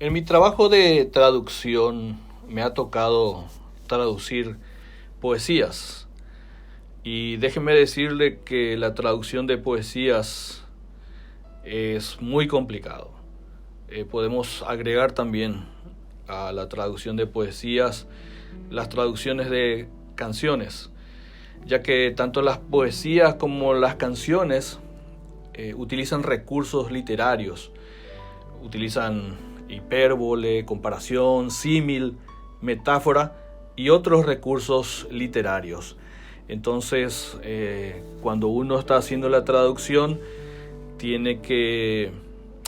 En mi trabajo de traducción me ha tocado traducir poesías y déjeme decirle que la traducción de poesías es muy complicado. Podemos agregar también a la traducción de poesías las traducciones de canciones, ya que tanto las poesías como las canciones utilizan recursos literarios, utilizan hipérbole, comparación, símil, metáfora y otros recursos literarios. Entonces, cuando uno está haciendo la traducción, tiene que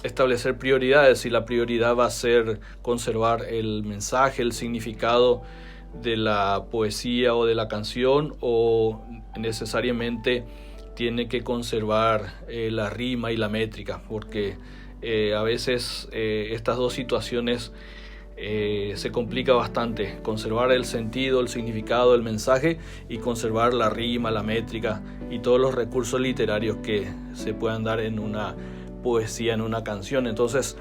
establecer prioridades y la prioridad va a ser conservar el mensaje, el significado de la poesía o de la canción, o necesariamente tiene que conservar la rima y la métrica, porque a veces estas dos situaciones se complica bastante: conservar el sentido, el significado del mensaje y conservar la rima, la métrica y todos los recursos literarios que se puedan dar en una poesía, en una canción. Entonces,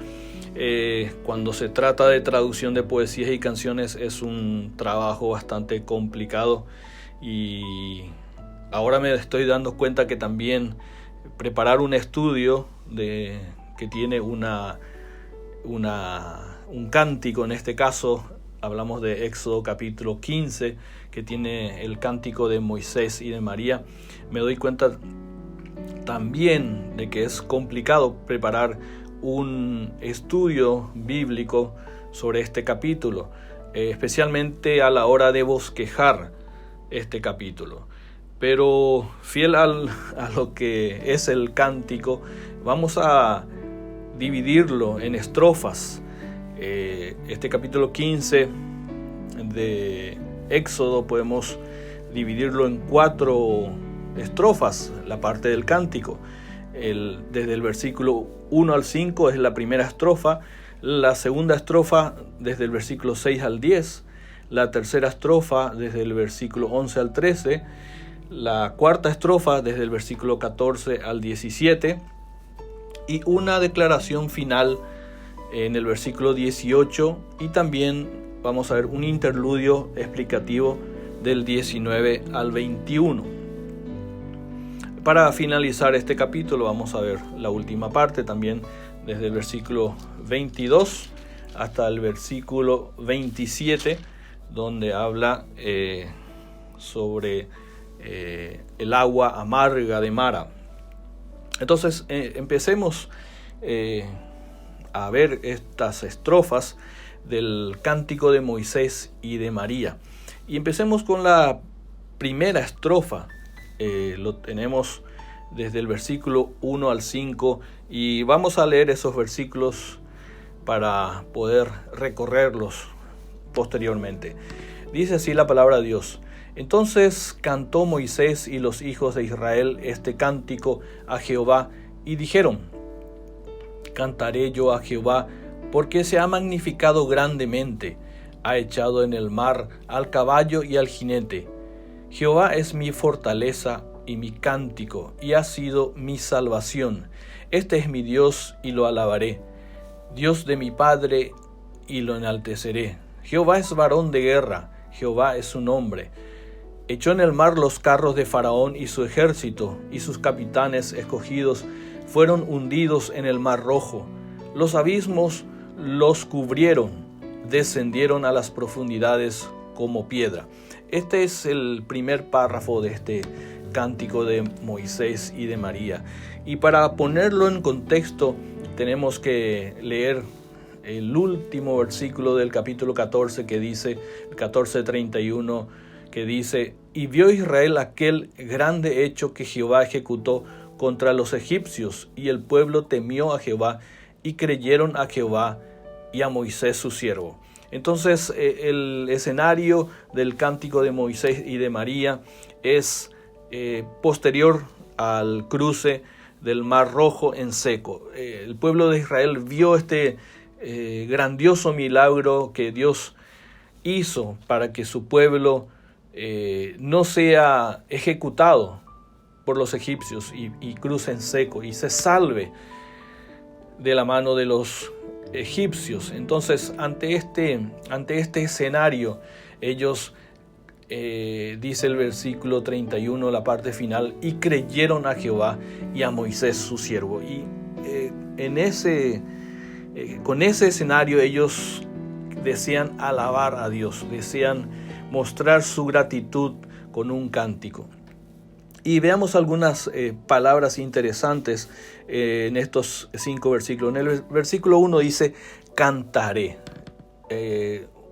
cuando se trata de traducción de poesías y canciones es un trabajo bastante complicado, y ahora me estoy dando cuenta que también preparar un estudio que tiene un cántico, en este caso hablamos de Éxodo capítulo 15, que tiene el cántico de Moisés y de María, me doy cuenta también de que es complicado preparar un estudio bíblico sobre este capítulo, especialmente a la hora de bosquejar este capítulo. Pero fiel a lo que es el cántico, vamos a dividirlo en estrofas. Este capítulo 15 de Éxodo podemos dividirlo en 4 estrofas, la parte del cántico. Desde el versículo 1 al 5 es la primera estrofa, la segunda estrofa desde el versículo 6 al 10, la tercera estrofa desde el versículo 11 al 13, la cuarta estrofa desde el versículo 14 al 17 y una declaración final en el versículo 18, y también vamos a ver un interludio explicativo del 19 al 21. Para finalizar este capítulo vamos a ver la última parte también, desde el versículo 22 hasta el versículo 27, donde habla sobre el agua amarga de Mara. Entonces empecemos a ver estas estrofas del cántico de Moisés y de María. Y empecemos con la primera estrofa. Lo tenemos desde el versículo 1 al 5 y vamos a leer esos versículos para poder recorrerlos posteriormente. Dice así la palabra de Dios: Entonces cantó Moisés y los hijos de Israel este cántico a Jehová y dijeron: Cantaré yo a Jehová, porque se ha magnificado grandemente, ha echado en el mar al caballo y al jinete. Jehová es mi fortaleza y mi cántico, y ha sido mi salvación. Este es mi Dios, y lo alabaré, Dios de mi Padre, y lo enalteceré. Jehová es varón de guerra, Jehová es su nombre. Echó en el mar los carros de Faraón y su ejército, y sus capitanes escogidos fueron hundidos en el mar rojo. Los abismos los cubrieron, descendieron a las profundidades como piedra. Este es el primer párrafo de este cántico de Moisés y de María. Y para ponerlo en contexto, tenemos que leer el último versículo del capítulo 14, que dice, el 14:31, que dice: Y vio Israel aquel grande hecho que Jehová ejecutó contra los egipcios, y el pueblo temió a Jehová, y creyeron a Jehová y a Moisés su siervo. Entonces, el escenario del cántico de Moisés y de María es posterior al cruce del Mar Rojo en seco. El pueblo de Israel vio este grandioso milagro que Dios hizo para que su pueblo no sea ejecutado por los egipcios y cruce en seco y se salve de la mano de los egipcios. Entonces, ante este escenario, ellos, dice el versículo 31, la parte final, y creyeron a Jehová y a Moisés su siervo. Y con ese escenario ellos desean alabar a Dios, desean mostrar su gratitud con un cántico. Y veamos algunas palabras interesantes en estos 5 versículos. En el versículo 1 dice, cantaré.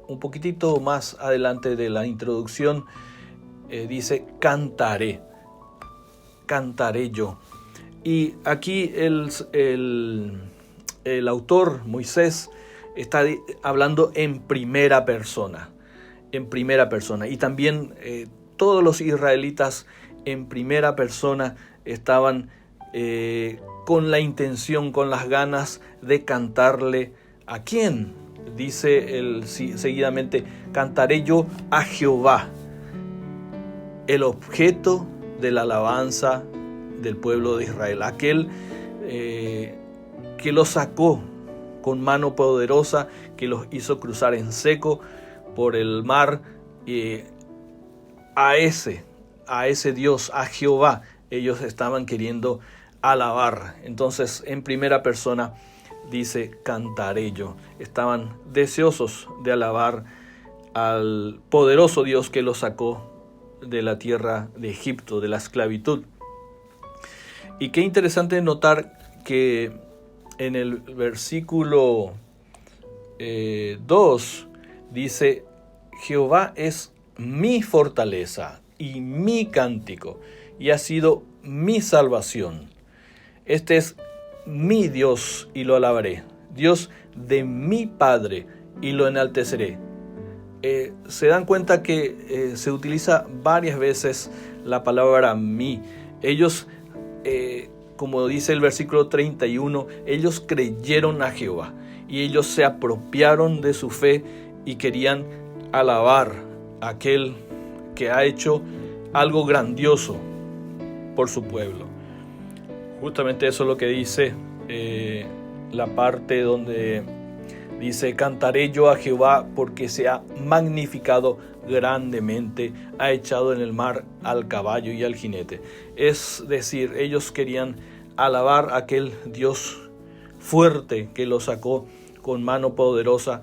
Un poquitito más adelante de la introducción dice, cantaré yo. Y aquí el autor, Moisés, está hablando en primera persona. Y también todos los israelitas en primera persona estaban con la intención, con las ganas de cantarle. ¿A quién? Dice seguidamente, cantaré yo a Jehová, el objeto de la alabanza del pueblo de Israel, aquel que los sacó con mano poderosa, que los hizo cruzar en seco por el mar. A ese Dios, a Jehová, ellos estaban queriendo alabar. Entonces, en primera persona dice, cantaré yo. Estaban deseosos de alabar al poderoso Dios que los sacó de la tierra de Egipto, de la esclavitud. Y qué interesante notar que en el versículo 2 dice, Jehová es mi fortaleza y mi cántico, y ha sido mi salvación. Este es mi Dios y lo alabaré, Dios de mi Padre y lo enalteceré. Se dan cuenta que se utiliza varias veces la palabra mí. Ellos, como dice el versículo 31, ellos creyeron a Jehová y ellos se apropiaron de su fe y querían alabar a aquel que ha hecho algo grandioso por su pueblo. Justamente eso es lo que dice la parte donde dice, cantaré yo a Jehová porque se ha magnificado grandemente, ha echado en el mar al caballo y al jinete. Es decir, ellos querían alabar a aquel Dios fuerte que los sacó con mano poderosa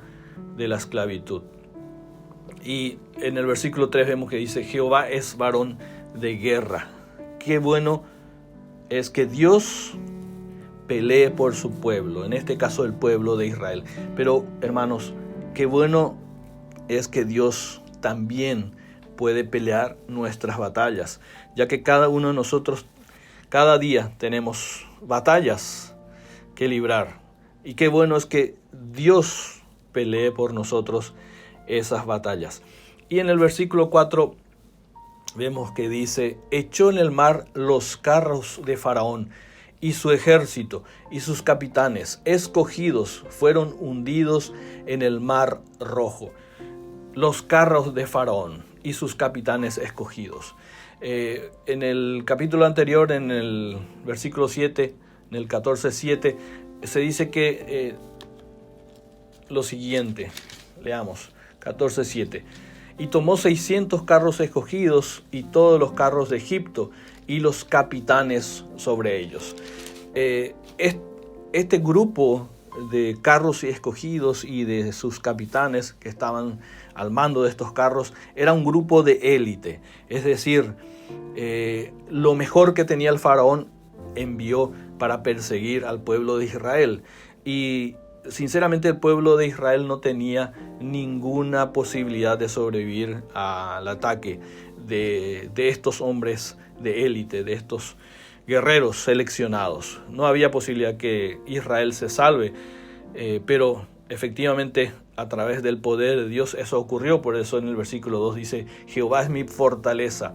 de la esclavitud. Y en el versículo 3 vemos que dice, Jehová es varón de guerra. Qué bueno es que Dios pelee por su pueblo, en este caso el pueblo de Israel. Pero hermanos, qué bueno es que Dios también puede pelear nuestras batallas, ya que cada uno de nosotros cada día tenemos batallas que librar. Y qué bueno es que Dios pelee por nosotros esas batallas. Y en el versículo 4 vemos que dice, echó en el mar los carros de Faraón y su ejército y sus capitanes escogidos fueron hundidos en el mar rojo. Los carros de Faraón y sus capitanes escogidos. En el capítulo anterior, en el versículo 7, en el 14:7, se dice que lo siguiente, leamos, 14:7. Y tomó 600 carros escogidos y todos los carros de Egipto y los capitanes sobre ellos. Este grupo de carros escogidos y de sus capitanes que estaban al mando de estos carros era un grupo de élite. Es decir, lo mejor que tenía el faraón envió para perseguir al pueblo de Israel. Y sinceramente el pueblo de Israel no tenía ninguna posibilidad de sobrevivir al ataque de estos hombres de élite, de estos guerreros seleccionados. No había posibilidad que Israel se salve, pero efectivamente a través del poder de Dios eso ocurrió. Por eso en el versículo 2 dice, Jehová es mi fortaleza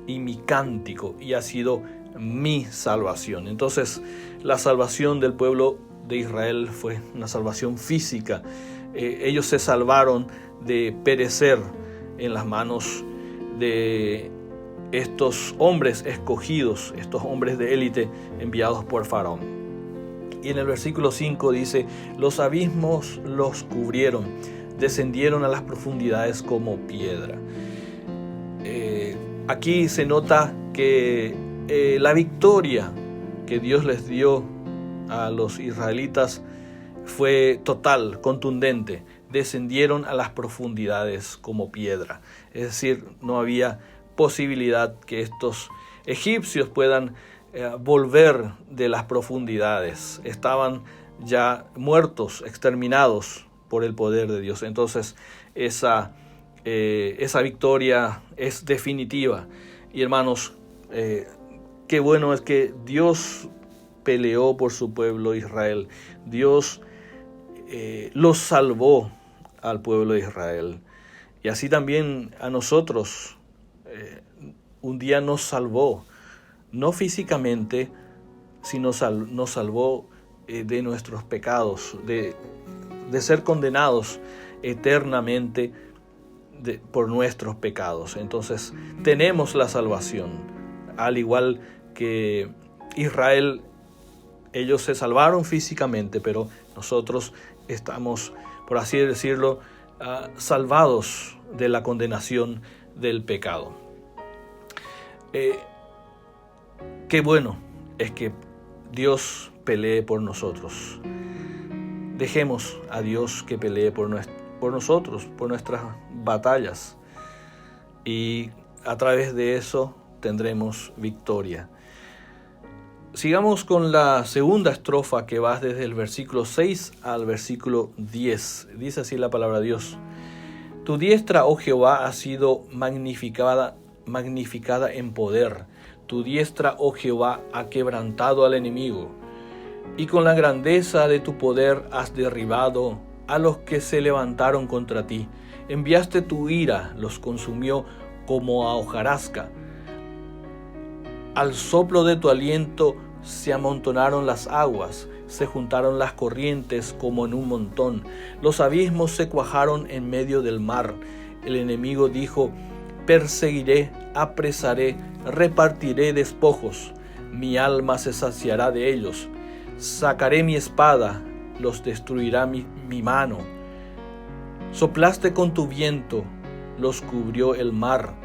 y mi cántico y ha sido mi salvación. Entonces la salvación del pueblo de Israel fue una salvación física. Ellos se salvaron de perecer en las manos de estos hombres escogidos, estos hombres de élite enviados por Faraón. Y en el versículo 5 dice, los abismos los cubrieron, descendieron a las profundidades como piedra. Aquí se nota que la victoria que Dios les dio a los israelitas fue total, contundente. Descendieron a las profundidades como piedra. Es decir, no había posibilidad que estos egipcios puedan volver de las profundidades. Estaban ya muertos, exterminados por el poder de Dios. Entonces esa victoria es definitiva. Y hermanos, qué bueno es que Dios peleó por su pueblo Israel. Dios los salvó al pueblo de Israel. Y así también a nosotros un día nos salvó, no físicamente, sino nos salvó de nuestros pecados, de ser condenados eternamente por nuestros pecados. Entonces tenemos la salvación, al igual que Israel. Ellos se salvaron físicamente, pero nosotros estamos, por así decirlo, salvados de la condenación del pecado. Qué bueno es que Dios pelee por nosotros. Dejemos a Dios que pelee por nosotros, por nuestras batallas, y a través de eso tendremos victoria. Sigamos con la segunda estrofa, que va desde el versículo 6 al versículo 10. Dice así la palabra de Dios. Tu diestra, oh Jehová, ha sido magnificada en poder. Tu diestra, oh Jehová, ha quebrantado al enemigo. Y con la grandeza de tu poder has derribado a los que se levantaron contra ti. Enviaste tu ira, los consumió como a hojarasca. Al soplo de tu aliento se amontonaron las aguas, se juntaron las corrientes como en un montón. Los abismos se cuajaron en medio del mar. El enemigo dijo, perseguiré, apresaré, repartiré despojos. Mi alma se saciará de ellos. Sacaré mi espada, los destruirá mi mano. Soplaste con tu viento, los cubrió el mar.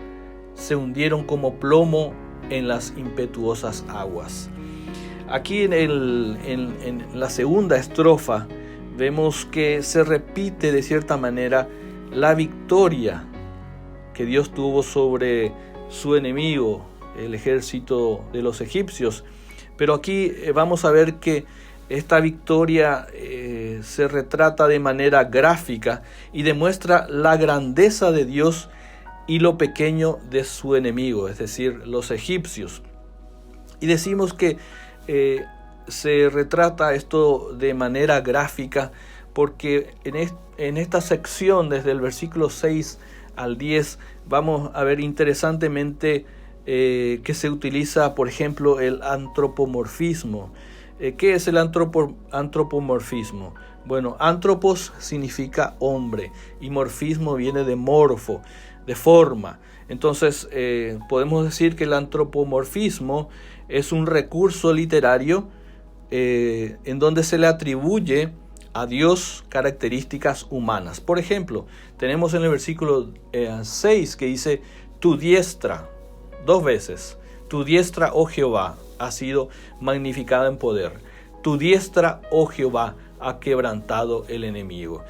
Se hundieron como plomo en las impetuosas aguas. Aquí en la segunda estrofa vemos que se repite de cierta manera la victoria que Dios tuvo sobre su enemigo, el ejército de los egipcios. Pero aquí vamos a ver que esta victoria se retrata de manera gráfica y demuestra la grandeza de Dios y lo pequeño de su enemigo, es decir, los egipcios. Y decimos que se retrata esto de manera gráfica porque en esta sección, desde el versículo 6 al 10, vamos a ver interesantemente que se utiliza, por ejemplo, el antropomorfismo. ¿Qué es el antropomorfismo? Bueno, antropos significa hombre y morfismo viene de morfo, de forma. Entonces podemos decir que el antropomorfismo es un recurso literario en donde se le atribuye a Dios características humanas. Por ejemplo, tenemos en el versículo 6 que dice, tu diestra, 2 veces, tu diestra, oh Jehová, ha sido magnificada en poder. Tu diestra, oh Jehová, ha quebrantado el enemigo.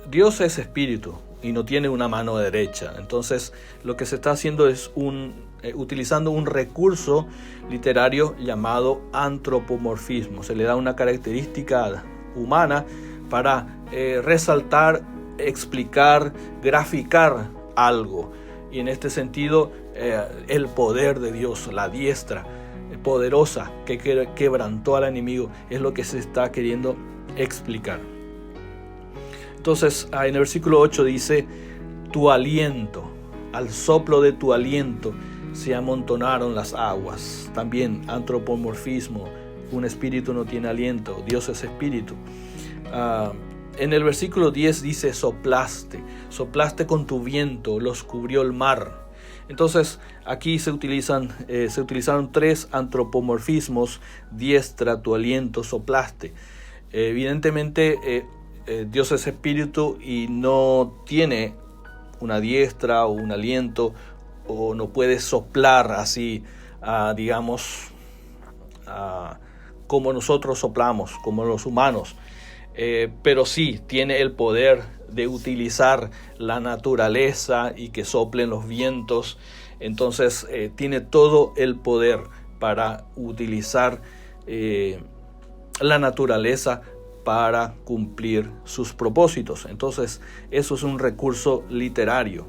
Dios es espíritu y no tiene una mano derecha. Entonces lo que se está haciendo es utilizando un recurso literario llamado antropomorfismo. Se le da una característica humana para resaltar, explicar, graficar algo. Y en este sentido el poder de Dios, la diestra poderosa que quebrantó al enemigo, es lo que se está queriendo explicar. Entonces en el versículo 8 dice, tu aliento, al soplo de tu aliento se amontonaron las aguas. También antropomorfismo, un espíritu no tiene aliento, Dios es espíritu. En el versículo 10 dice, soplaste con tu viento, los cubrió el mar. Entonces aquí se utilizaron 3 antropomorfismos: diestra, tu aliento, soplaste. Evidentemente Dios es espíritu y no tiene una diestra o un aliento, o no puede soplar así, digamos, como nosotros soplamos, como los humanos. Pero sí tiene el poder de utilizar la naturaleza y que soplen los vientos. Entonces tiene todo el poder para utilizar la naturaleza para cumplir sus propósitos. Entonces eso es un recurso literario.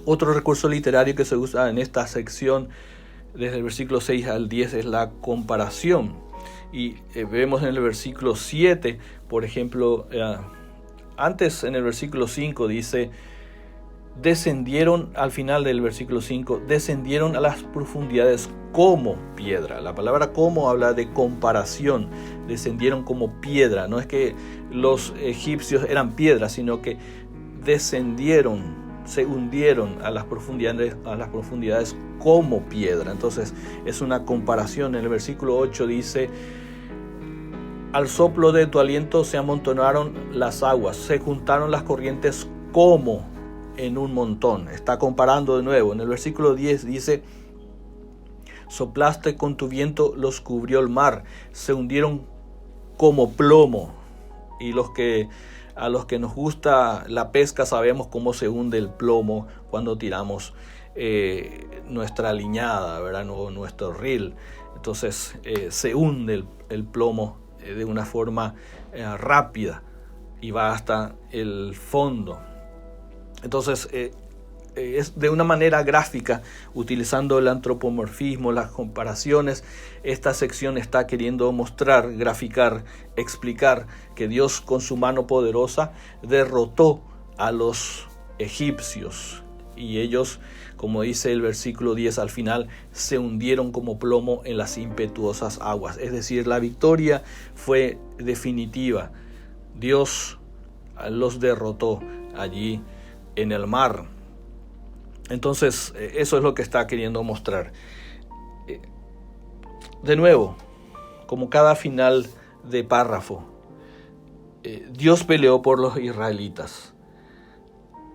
Otro recurso literario que se usa en esta sección desde el versículo 6 al 10 es la comparación. Y vemos en el versículo 7, por ejemplo, antes en el versículo 5 dice: descendieron, al final del versículo 5, descendieron a las profundidades como piedra. La palabra como habla de comparación. Descendieron como piedra. No es que los egipcios eran piedras, sino que descendieron, se hundieron a las profundidades como piedra. Entonces es una comparación. En el versículo 8 dice: al soplo de tu aliento se amontonaron las aguas, se juntaron las corrientes como en un montón. Está comparando de nuevo. En el versículo 10 dice: soplaste con tu viento, los cubrió el mar, se hundieron como plomo. Y a los que nos gusta la pesca sabemos cómo se hunde el plomo cuando tiramos nuestra liñada, ¿verdad? Nuestro reel. Entonces se hunde el plomo de una forma rápida y va hasta el fondo. Entonces es de una manera gráfica, utilizando el antropomorfismo, las comparaciones. Esta sección está queriendo mostrar, graficar, explicar que Dios con su mano poderosa derrotó a los egipcios, y ellos, como dice el versículo 10 al final, se hundieron como plomo en las impetuosas aguas. Es decir, la victoria fue definitiva. Dios los derrotó allí en el mar. Entonces, eso es lo que está queriendo mostrar. De nuevo, como cada final de párrafo, Dios peleó por los israelitas.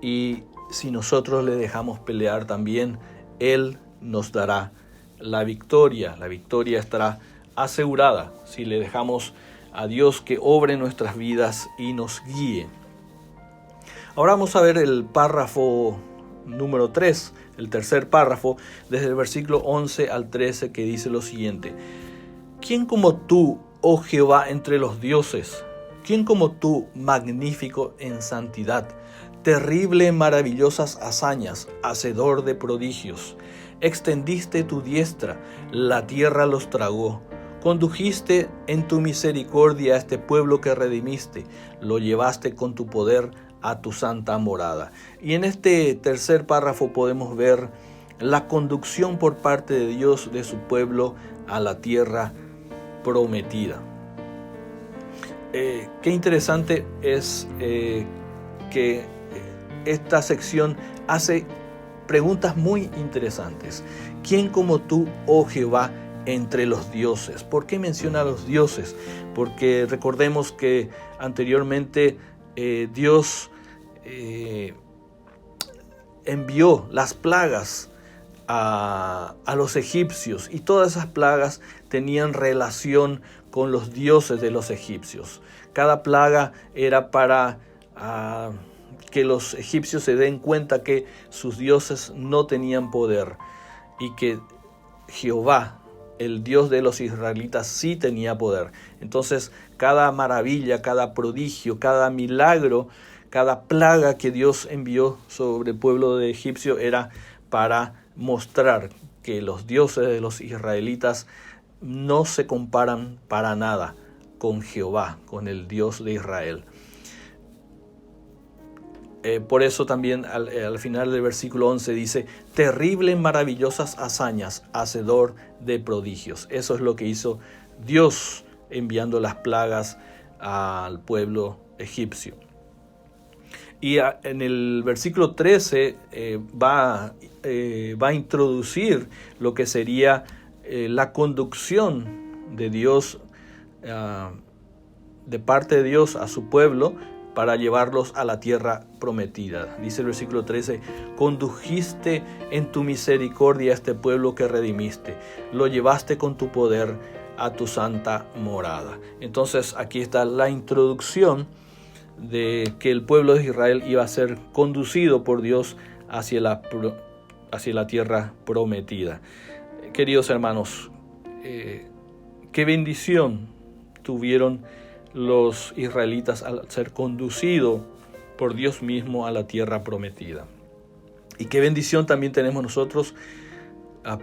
Y si nosotros le dejamos pelear también, Él nos dará la victoria. La victoria estará asegurada si le dejamos a Dios que obre en nuestras vidas y nos guíe. Ahora vamos a ver el párrafo número 3, el tercer párrafo, desde el versículo 11 al 13, que dice lo siguiente: ¿quién como tú, oh Jehová, entre los dioses? ¿Quién como tú, magnífico en santidad, terrible en maravillosas hazañas, hacedor de prodigios? Extendiste tu diestra, la tierra los tragó. Condujiste en tu misericordia a este pueblo que redimiste, lo llevaste con tu poder a tu santa morada. Y en este tercer párrafo podemos ver la conducción por parte de Dios de su pueblo a la tierra prometida. Qué interesante es que esta sección hace preguntas muy interesantes. ¿Quién como tú, oh Jehová, entre los dioses? ¿Por qué menciona a los dioses? Porque recordemos que anteriormente Dios envió las plagas a los egipcios, y todas esas plagas tenían relación con los dioses de los egipcios. Cada plaga era para que los egipcios se den cuenta que sus dioses no tenían poder y que Jehová, el Dios de los israelitas, sí tenía poder. Entonces, cada maravilla, cada prodigio, cada milagro, cada plaga que Dios envió sobre el pueblo de egipcio era para mostrar que los dioses de los israelitas no se comparan para nada con Jehová, con el Dios de Israel. Por eso también al final del versículo 11 dice: terrible en maravillosas hazañas, hacedor de prodigios. Eso es lo que hizo Dios enviando las plagas al pueblo egipcio. Y en el versículo 13 va a introducir lo que sería la conducción de Dios, de parte de Dios a su pueblo, para llevarlos a la tierra prometida. Dice el versículo 13, condujiste en tu misericordia a este pueblo que redimiste, lo llevaste con tu poder a tu santa morada. Entonces aquí está la introducción de que el pueblo de Israel iba a ser conducido por Dios hacia la tierra prometida. Queridos hermanos, qué bendición tuvieron los israelitas al ser conducidos por Dios mismo a la tierra prometida. Y qué bendición también tenemos nosotros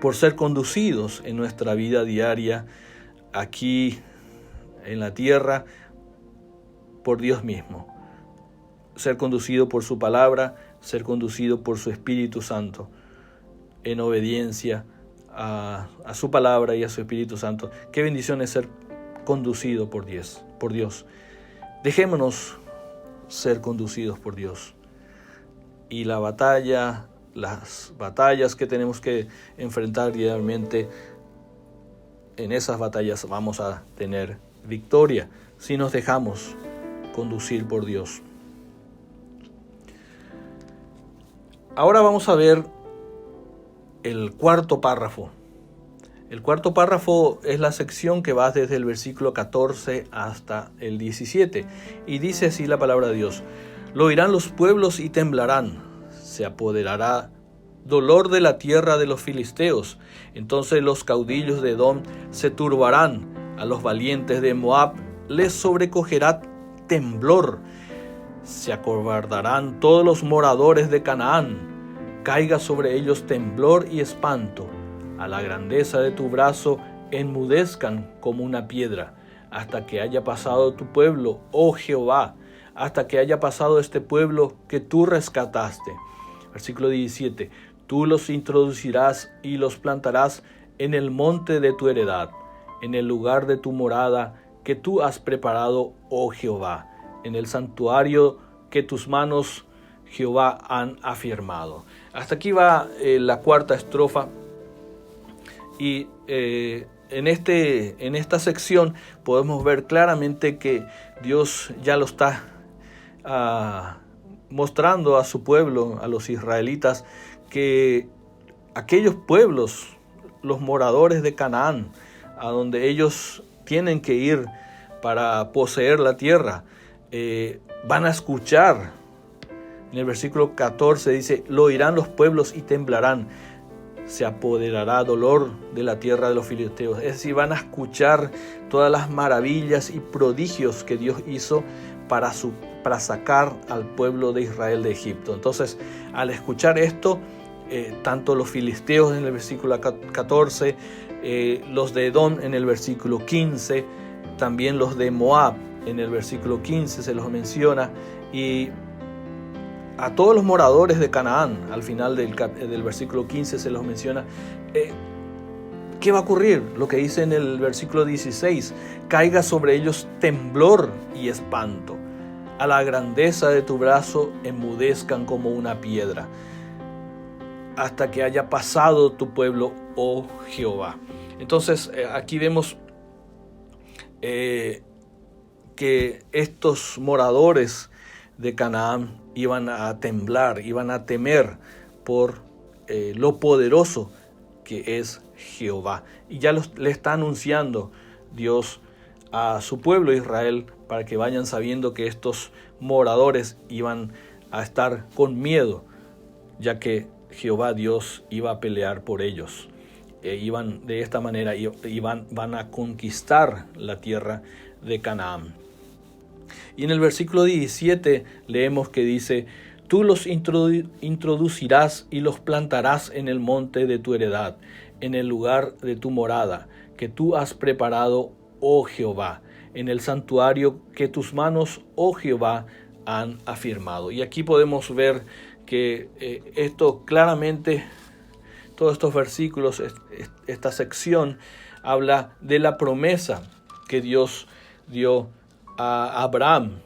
por ser conducidos en nuestra vida diaria aquí en la tierra por Dios mismo. Ser conducido por su palabra, ser conducido por su Espíritu Santo en obediencia a su palabra y a su Espíritu Santo. Qué bendición es ser conducido por Dios. Dejémonos ser conducidos por Dios. Y las batallas que tenemos que enfrentar diariamente, en esas batallas vamos a tener victoria si nos dejamos conducir por Dios. Ahora vamos a ver el cuarto párrafo. El cuarto párrafo es la sección que va desde el versículo 14 hasta el 17. Y dice así la palabra de Dios. Lo oirán los pueblos y temblarán. Se apoderará dolor de la tierra de los filisteos. Entonces los caudillos de Edom se turbarán. A los valientes de Moab les sobrecogerá temblor. Se acobardarán todos los moradores de Canaán. Caiga sobre ellos temblor y espanto. A la grandeza de tu brazo enmudezcan como una piedra, hasta que haya pasado tu pueblo, oh Jehová, hasta que haya pasado este pueblo que tú rescataste. Versículo 17. Tú los introducirás y los plantarás en el monte de tu heredad, en el lugar de tu morada que tú has preparado, oh Jehová, en el santuario que tus manos, Jehová, han afirmado. Hasta aquí va la cuarta estrofa. Y en esta sección podemos ver claramente que Dios ya lo está mostrando a su pueblo, a los israelitas, que aquellos pueblos, los moradores de Canaán, a donde ellos tienen que ir para poseer la tierra, van a escuchar. En el versículo 14 dice, lo oirán los pueblos y temblarán. Se apoderará dolor de la tierra de los filisteos. Es decir, van a escuchar todas las maravillas y prodigios que Dios hizo para sacar al pueblo de Israel de Egipto. Entonces, al escuchar esto, tanto los filisteos en el versículo 14, los de Edom en el versículo 15, también los de Moab en el versículo 15 se los menciona, y a todos los moradores de Canaán, al final del versículo 15 se los menciona. ¿Qué va a ocurrir? Lo que dice en el versículo 16, caiga sobre ellos temblor y espanto. A la grandeza de tu brazo enmudezcan como una piedra, hasta que haya pasado tu pueblo, oh Jehová. Entonces aquí vemos que estos moradores de Canaán iban a temblar, iban a temer por lo poderoso que es Jehová. Y ya le está anunciando Dios a su pueblo Israel para que vayan sabiendo que estos moradores iban a estar con miedo, ya que Jehová Dios iba a pelear por ellos. Iban de esta manera van a conquistar la tierra de Canaán. Y en el versículo 17 leemos que dice, tú los introducirás y los plantarás en el monte de tu heredad, en el lugar de tu morada, que tú has preparado, oh Jehová, en el santuario que tus manos, oh Jehová, han afirmado. Y aquí podemos ver que esto claramente, todos estos versículos, esta sección, habla de la promesa que Dios dio a Abraham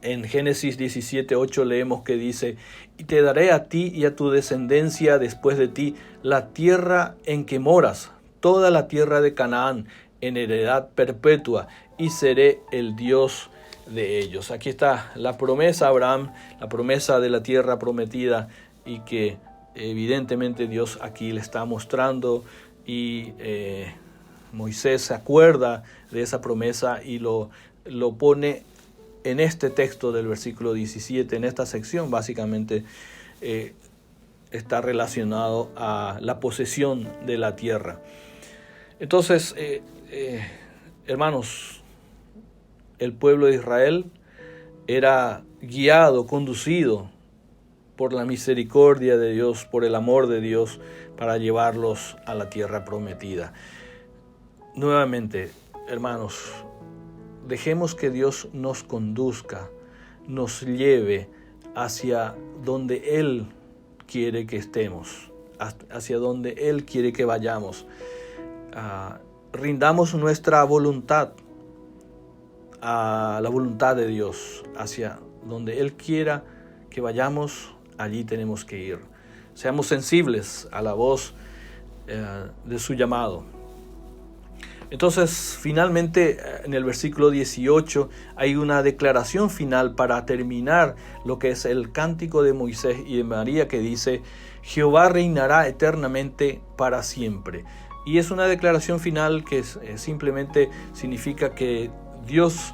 En Génesis 17:8 leemos que dice: y te daré a ti y a tu descendencia después de ti la tierra en que moras, toda la tierra de Canaán, en heredad perpetua, y seré el Dios de ellos. Aquí está la promesa a Abraham, la promesa de la tierra prometida, y que evidentemente Dios aquí le está mostrando, y Moisés se acuerda de esa promesa y lo pone en este texto del versículo 17, en esta sección. Básicamente está relacionado a la posesión de la tierra. Entonces, hermanos, el pueblo de Israel era guiado, conducido por la misericordia de Dios, por el amor de Dios, para llevarlos a la tierra prometida. Nuevamente, hermanos, dejemos que Dios nos conduzca, nos lleve hacia donde Él quiere que estemos, hacia donde Él quiere que vayamos. Rindamos nuestra voluntad a la voluntad de Dios, hacia donde Él quiera que vayamos, allí tenemos que ir. Seamos sensibles a la voz de su llamado. Entonces, finalmente, en el versículo 18 hay una declaración final para terminar lo que es el cántico de Moisés y de María, que dice: Jehová reinará eternamente para siempre. Y es una declaración final que simplemente significa que Dios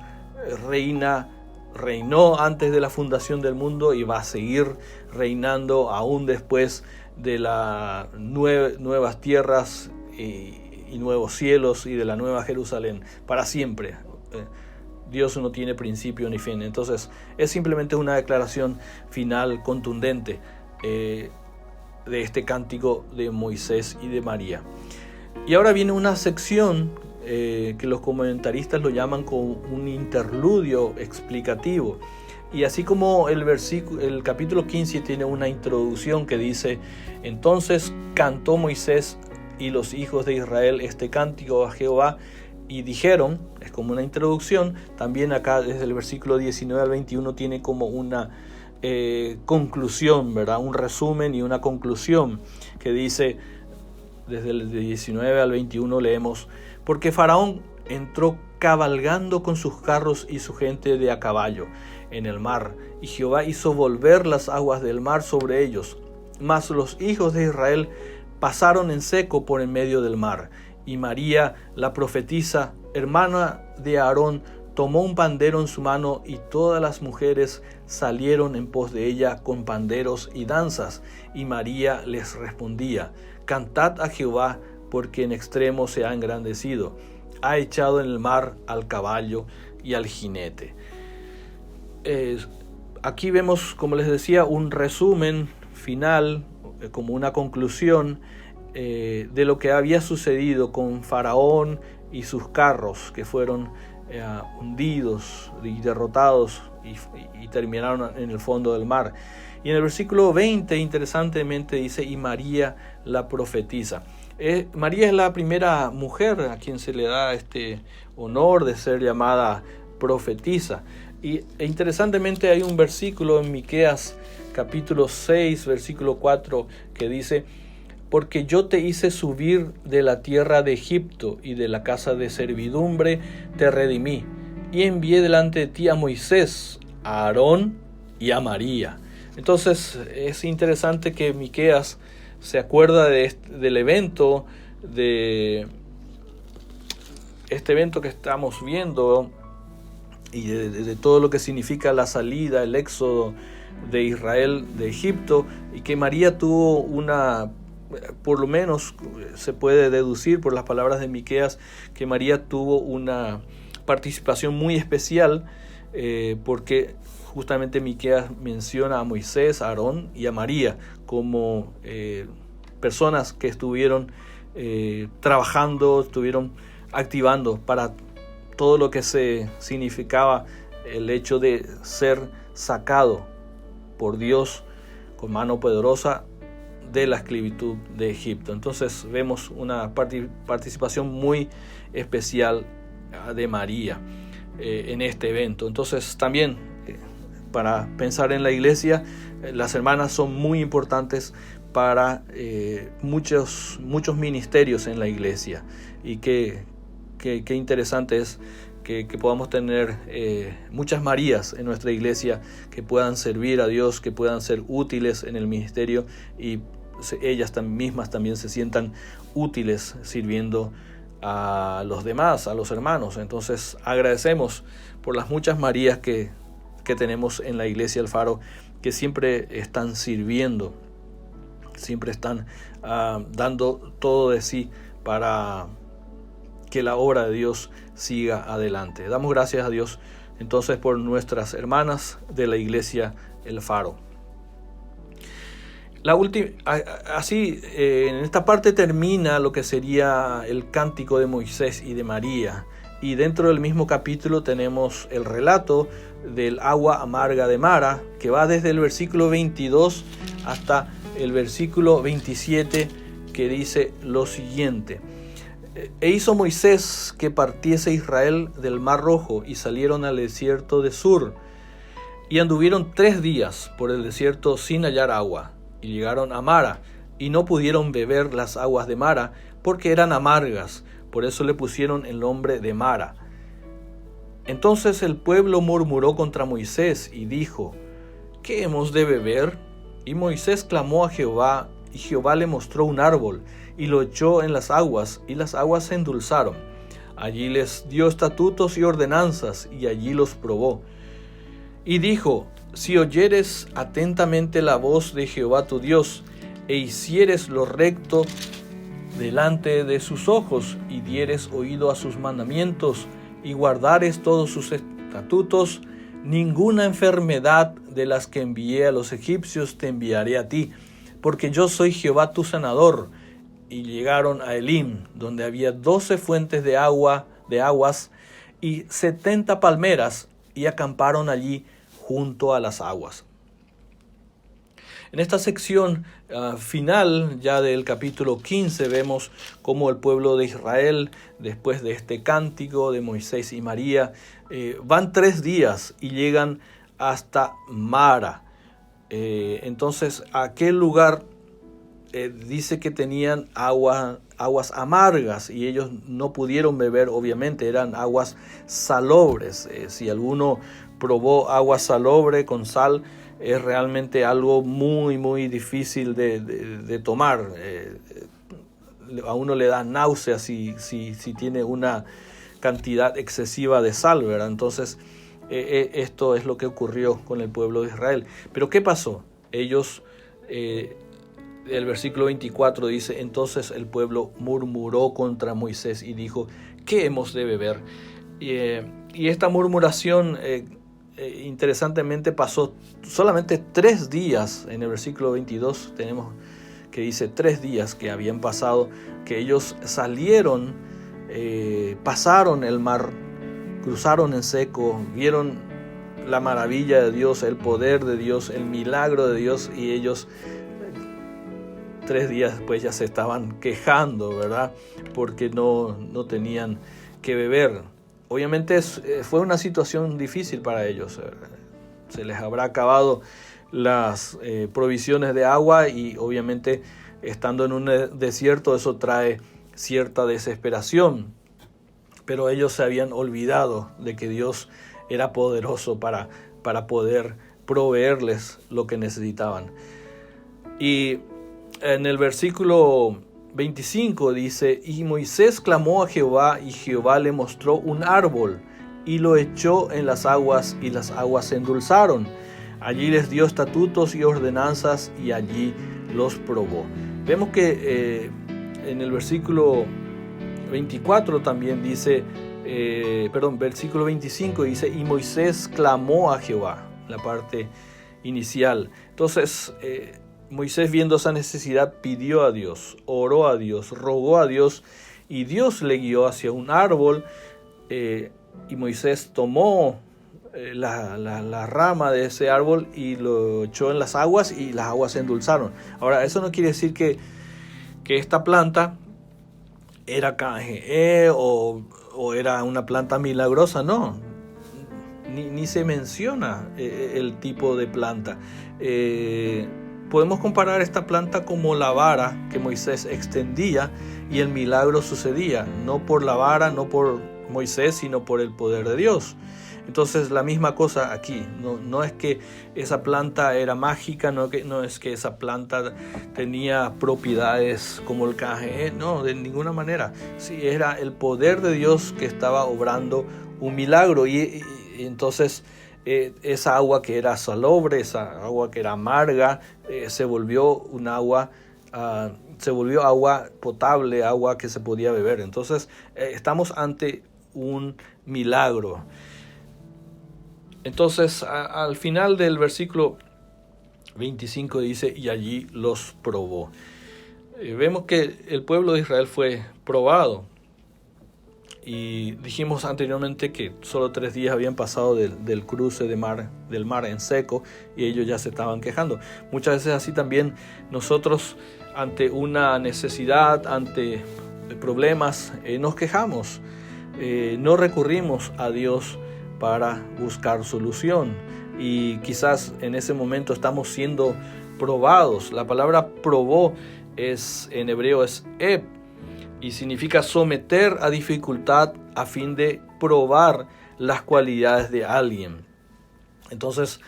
reinó antes de la fundación del mundo y va a seguir reinando aún después de las nuevas tierras y nuevos cielos y de la nueva Jerusalén, para siempre. Dios no tiene principio ni fin. Entonces es simplemente una declaración final contundente de este cántico de Moisés y de María. Y ahora viene una sección que los comentaristas lo llaman como un interludio explicativo. Y así como el capítulo 15 tiene una introducción que dice: entonces cantó Moisés y los hijos de Israel este cántico a Jehová, y dijeron, es como una introducción. También acá desde el versículo 19 al 21 tiene como una conclusión, ¿verdad? Un resumen y una conclusión que dice, desde el 19 al 21 leemos: porque Faraón entró cabalgando con sus carros y su gente de a caballo en el mar, y Jehová hizo volver las aguas del mar sobre ellos. Mas los hijos de Israel pasaron en seco por en medio del mar. Y María, la profetisa, hermana de Aarón, tomó un pandero en su mano, y todas las mujeres salieron en pos de ella con panderos y danzas. Y María les respondía: cantad a Jehová, porque en extremo se ha engrandecido. Ha echado en el mar al caballo y al jinete. Aquí vemos, como les decía, un resumen final, como una conclusión de lo que había sucedido con Faraón y sus carros, que fueron hundidos y derrotados y terminaron en el fondo del mar. Y en el versículo 20, interesantemente, dice: y María, la profetisa. María es la primera mujer a quien se le da este honor de ser llamada profetisa. E interesantemente hay un versículo en Miqueas capítulo 6, versículo 4, que dice: porque yo te hice subir de la tierra de Egipto, y de la casa de servidumbre te redimí, y envié delante de ti a Moisés, a Aarón y a María. Entonces es interesante que Miqueas se acuerda del evento, de este evento que estamos viendo, y de todo lo que significa la salida, el éxodo de Israel de Egipto, y que María tuvo por lo menos se puede deducir por las palabras de Miqueas, que María tuvo una participación muy especial, porque justamente Miqueas menciona a Moisés, a Aarón y a María como personas que estuvieron trabajando, estuvieron activando para todo lo que se significaba el hecho de ser sacado por Dios con mano poderosa de la esclavitud de Egipto. Entonces vemos una participación muy especial de María en este evento. Entonces también para pensar en la iglesia. Las hermanas son muy importantes para muchos ministerios en la iglesia, y qué interesante es que podamos tener muchas Marías en nuestra iglesia que puedan servir a Dios, que puedan ser útiles en el ministerio, y ellas mismas también se sientan útiles sirviendo a los demás, a los hermanos. Entonces agradecemos por las muchas Marías que tenemos en la iglesia El Faro, que siempre están sirviendo, siempre están dando todo de sí para que la obra de Dios siga adelante. Damos gracias a Dios entonces por nuestras hermanas de la iglesia El Faro. En esta parte termina lo que sería el cántico de Moisés y de María, y dentro del mismo capítulo tenemos el relato del agua amarga de Mara, que va desde el versículo 22 hasta el versículo 27, que dice lo siguiente: E hizo Moisés que partiese Israel del mar Rojo, y salieron al desierto de Sur, y anduvieron 3 días por el desierto sin hallar agua, y llegaron a Mara, y no pudieron beber las aguas de Mara, porque eran amargas. Por eso le pusieron el nombre de Mara. Entonces el pueblo murmuró contra Moisés y dijo: ¿Qué hemos de beber? Y Moisés clamó a Jehová, y Jehová le mostró un árbol, y lo echó en las aguas, y las aguas se endulzaron. Allí les dio estatutos y ordenanzas, y allí los probó. Y dijo: Si oyeres atentamente la voz de Jehová tu Dios, e hicieres lo recto delante de sus ojos, y dieres oído a sus mandamientos, y guardares todos sus estatutos, ninguna enfermedad de las que envié a los egipcios te enviaré a ti, porque yo soy Jehová tu sanador. Y llegaron a Elim, donde había 12 fuentes de aguas, y 70 palmeras, y acamparon allí junto a las aguas. En esta sección final ya del capítulo 15 vemos cómo el pueblo de Israel, después de este cántico de Moisés y María, van 3 días y llegan hasta Mara. Entonces aquel lugar dice que tenían aguas amargas, y ellos no pudieron beber, obviamente eran aguas salobres. Si alguno probó agua salobre con sal, es realmente algo muy muy difícil de tomar. A uno le da náuseas si tiene una cantidad excesiva de sal, ¿verdad? Entonces esto es lo que ocurrió con el pueblo de Israel. Pero ¿qué pasó? Ellos, el versículo 24 dice: Entonces el pueblo murmuró contra Moisés y dijo: ¿Qué hemos de beber? Y esta murmuración interesantemente pasó solamente 3 días. En el versículo 22 tenemos que dice 3 días que habían pasado, que ellos salieron, pasaron el mar, cruzaron en seco, vieron la maravilla de Dios, el poder de Dios, el milagro de Dios, y ellos 3 días después ya se estaban quejando, ¿verdad? Porque no tenían que beber. Obviamente fue una situación difícil para ellos. Se les habrá acabado las provisiones de agua, y obviamente estando en un desierto eso trae cierta desesperación. Pero ellos se habían olvidado de que Dios era poderoso para poder proveerles lo que necesitaban. Y en el versículo 25 dice: Y Moisés clamó a Jehová, y Jehová le mostró un árbol, y lo echó en las aguas, y las aguas se endulzaron. Allí les dio estatutos y ordenanzas, y allí los probó. Vemos que en el versículo 24 también dice, versículo 25 dice: Y Moisés clamó a Jehová, la parte inicial. Entonces Moisés, viendo esa necesidad, pidió a Dios, oró a Dios, rogó a Dios, y Dios le guió hacia un árbol, y Moisés tomó la rama de ese árbol y lo echó en las aguas, y las aguas se endulzaron. Ahora, eso no quiere decir que esta planta era KGE o era una planta milagrosa, no. ni se menciona el tipo de planta. Podemos comparar esta planta como la vara que Moisés extendía y el milagro sucedía, no por la vara, no por Moisés, sino por el poder de Dios. Entonces la misma cosa aquí, no es que esa planta era mágica, no es que esa planta tenía propiedades como el canje, no, de ninguna manera. Sí, era el poder de Dios que estaba obrando un milagro y entonces esa agua que era salobre, esa agua que era amarga, se volvió agua potable, agua que se podía beber. Entonces estamos ante un milagro. Entonces, al final del versículo 25 dice, y allí los probó. Vemos que el pueblo de Israel fue probado. Y dijimos anteriormente que solo 3 días habían pasado del cruce del mar en seco, y ellos ya se estaban quejando. Muchas veces así también nosotros, ante una necesidad, ante problemas, nos quejamos. No recurrimos a Dios para buscar solución, y quizás en ese momento estamos siendo probados. La palabra probó en hebreo es eb, y significa someter a dificultad a fin de probar las cualidades de alguien. Entonces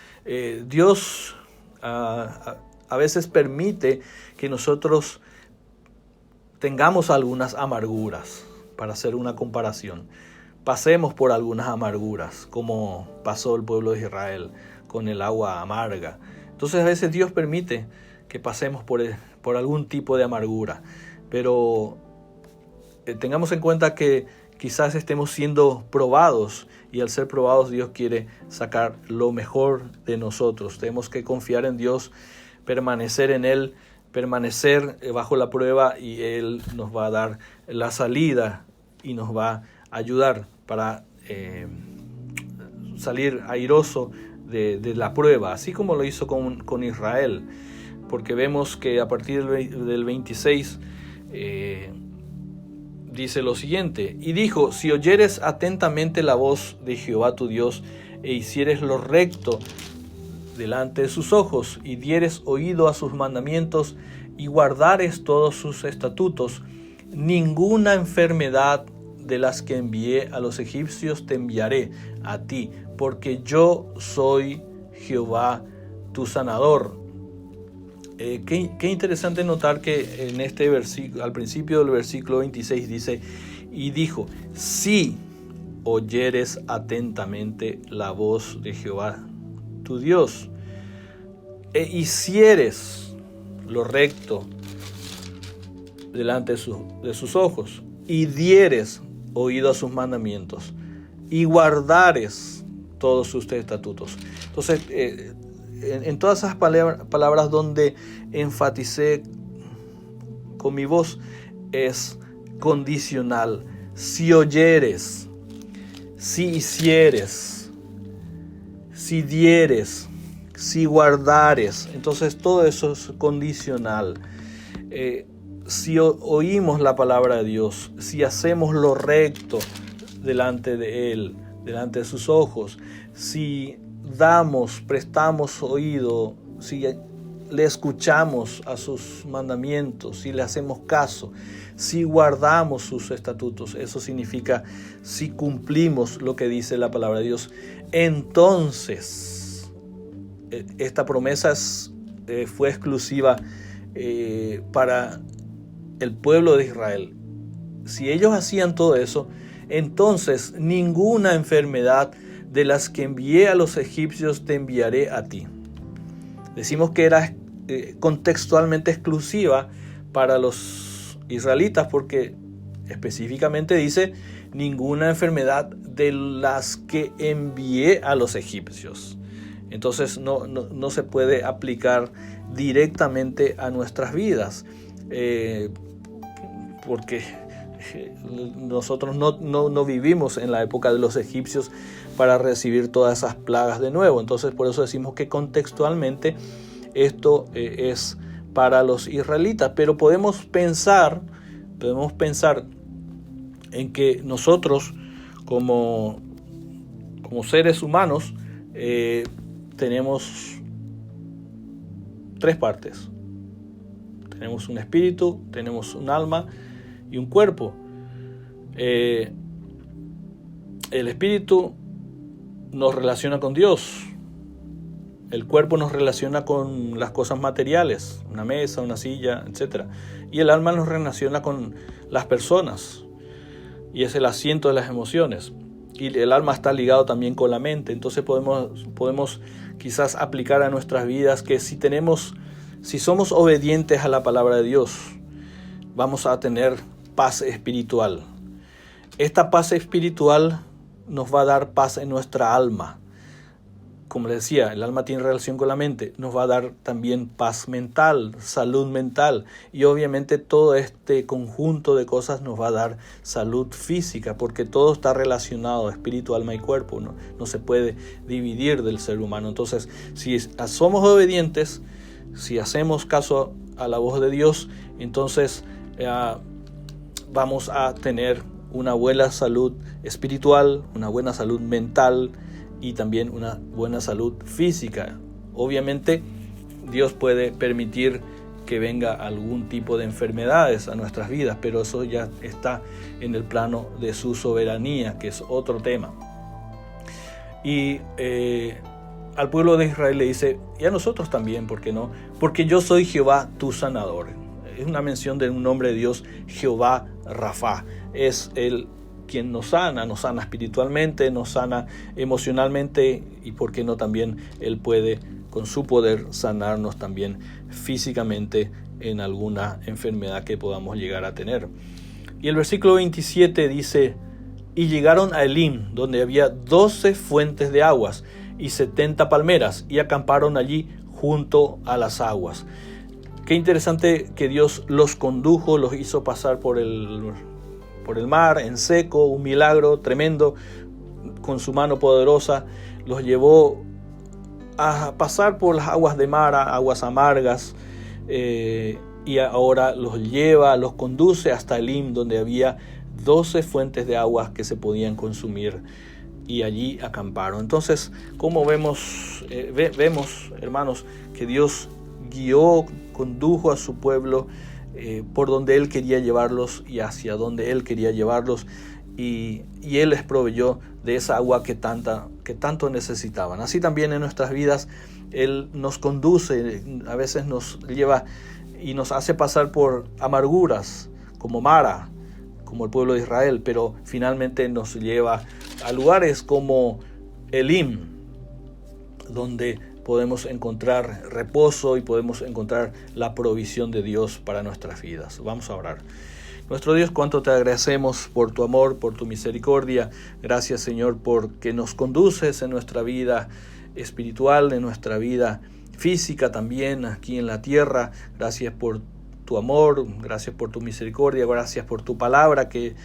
Dios a veces permite que nosotros tengamos algunas amarguras. Para hacer una comparación, pasemos por algunas amarguras, como pasó el pueblo de Israel con el agua amarga. Entonces a veces Dios permite que pasemos por algún tipo de amargura, pero tengamos en cuenta que quizás estemos siendo probados, y al ser probados Dios quiere sacar lo mejor de nosotros. Tenemos que confiar en Dios, permanecer en Él, permanecer bajo la prueba, y Él nos va a dar la salida y nos va a ayudar para salir airoso de la prueba, así como lo hizo con Israel, porque vemos que a partir del 26 dice lo siguiente: y dijo, si oyeres atentamente la voz de Jehová tu Dios, e hicieres lo recto delante de sus ojos, y dieres oído a sus mandamientos, y guardares todos sus estatutos, ninguna enfermedad de las que envié a los egipcios te enviaré a ti, porque yo soy Jehová tu sanador. Qué interesante notar que en este versículo, al principio del versículo 26 dice, y dijo, si oyeres atentamente la voz de Jehová tu Dios, e hicieres lo recto delante de sus ojos, y dieres oído a sus mandamientos, y guardares todos sus estatutos. Entonces, en todas esas palabras donde enfaticé con mi voz, es condicional. Si oyeres, si hicieres, si dieres, si guardares. Entonces todo eso es condicional. Si oímos la palabra de Dios, si hacemos lo recto delante de Él, delante de sus ojos, si prestamos oído, si le escuchamos a sus mandamientos, si le hacemos caso, si guardamos sus estatutos, eso significa si cumplimos lo que dice la palabra de Dios, entonces esta promesa fue exclusiva para el pueblo de Israel. Si ellos hacían todo eso, entonces ninguna enfermedad de las que envié a los egipcios te enviaré a ti. Decimos que era contextualmente exclusiva para los israelitas, porque específicamente dice ninguna enfermedad de las que envié a los egipcios. Entonces no se puede aplicar directamente a nuestras vidas, porque nosotros no vivimos en la época de los egipcios para recibir todas esas plagas de nuevo. Entonces por eso decimos que contextualmente esto es para los israelitas, pero podemos pensar en que nosotros como como seres humanos tenemos tres partes. Tenemos un espíritu, tenemos un alma y un cuerpo. El espíritu nos relaciona con Dios. El cuerpo nos relaciona con las cosas materiales, una mesa, una silla, etc. Y el alma nos relaciona con las personas. Y es el asiento de las emociones. Y el alma está ligado también con la mente. Entonces podemos quizás aplicar a nuestras vidas que si somos obedientes a la palabra de Dios, vamos a tener paz espiritual. Esta paz espiritual nos va a dar paz en nuestra alma. Como les decía, el alma tiene relación con la mente, nos va a dar también paz mental, salud mental, y obviamente todo este conjunto de cosas nos va a dar salud física, porque todo está relacionado, espíritu, alma y cuerpo, no se puede dividir del ser humano. Entonces, si somos obedientes, si hacemos caso a la voz de Dios, entonces vamos a tener una buena salud espiritual, una buena salud mental, y también una buena salud física. Obviamente Dios puede permitir que venga algún tipo de enfermedades a nuestras vidas, pero eso ya está en el plano de su soberanía, que es otro tema. Y al pueblo de Israel le dice, y a nosotros también, ¿por qué no? Porque yo soy Jehová tu sanador. Es una mención de un nombre de Dios, Jehová Rafa. Es el quien nos sana espiritualmente, nos sana emocionalmente, y por qué no también Él puede con su poder sanarnos también físicamente en alguna enfermedad que podamos llegar a tener. Y el versículo 27 dice, y llegaron a Elim, donde había 12 fuentes de aguas y 70 palmeras, y acamparon allí junto a las aguas. Qué interesante que Dios los condujo, los hizo pasar por el mar en seco, un milagro tremendo, con su mano poderosa los llevó a pasar por las aguas de Mara, aguas amargas, y ahora los conduce hasta Elim, donde había 12 fuentes de aguas que se podían consumir, y allí acamparon. Entonces, como vemos, hermanos, que Dios condujo a su pueblo por donde Él quería llevarlos y hacia donde Él quería llevarlos, y Él les proveyó de esa agua que tanto necesitaban. Así también en nuestras vidas Él nos conduce, a veces nos lleva y nos hace pasar por amarguras como Mara, como el pueblo de Israel, pero finalmente nos lleva a lugares como Elim, donde podemos encontrar reposo y podemos encontrar la provisión de Dios para nuestras vidas. Vamos a orar. Nuestro Dios, cuánto te agradecemos por tu amor, por tu misericordia. Gracias, Señor, porque nos conduces en nuestra vida espiritual, en nuestra vida física también, aquí en la tierra. Gracias por tu amor, gracias por tu misericordia, gracias por tu palabra que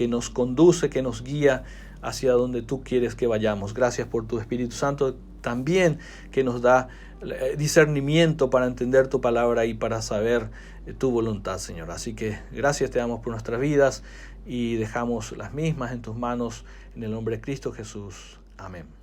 nos conduce, que nos guía hacia donde tú quieres que vayamos. Gracias por tu Espíritu Santo también, que nos da discernimiento para entender tu palabra y para saber tu voluntad, Señor. Así que gracias te damos por nuestras vidas y dejamos las mismas en tus manos, en el nombre de Cristo Jesús. Amén.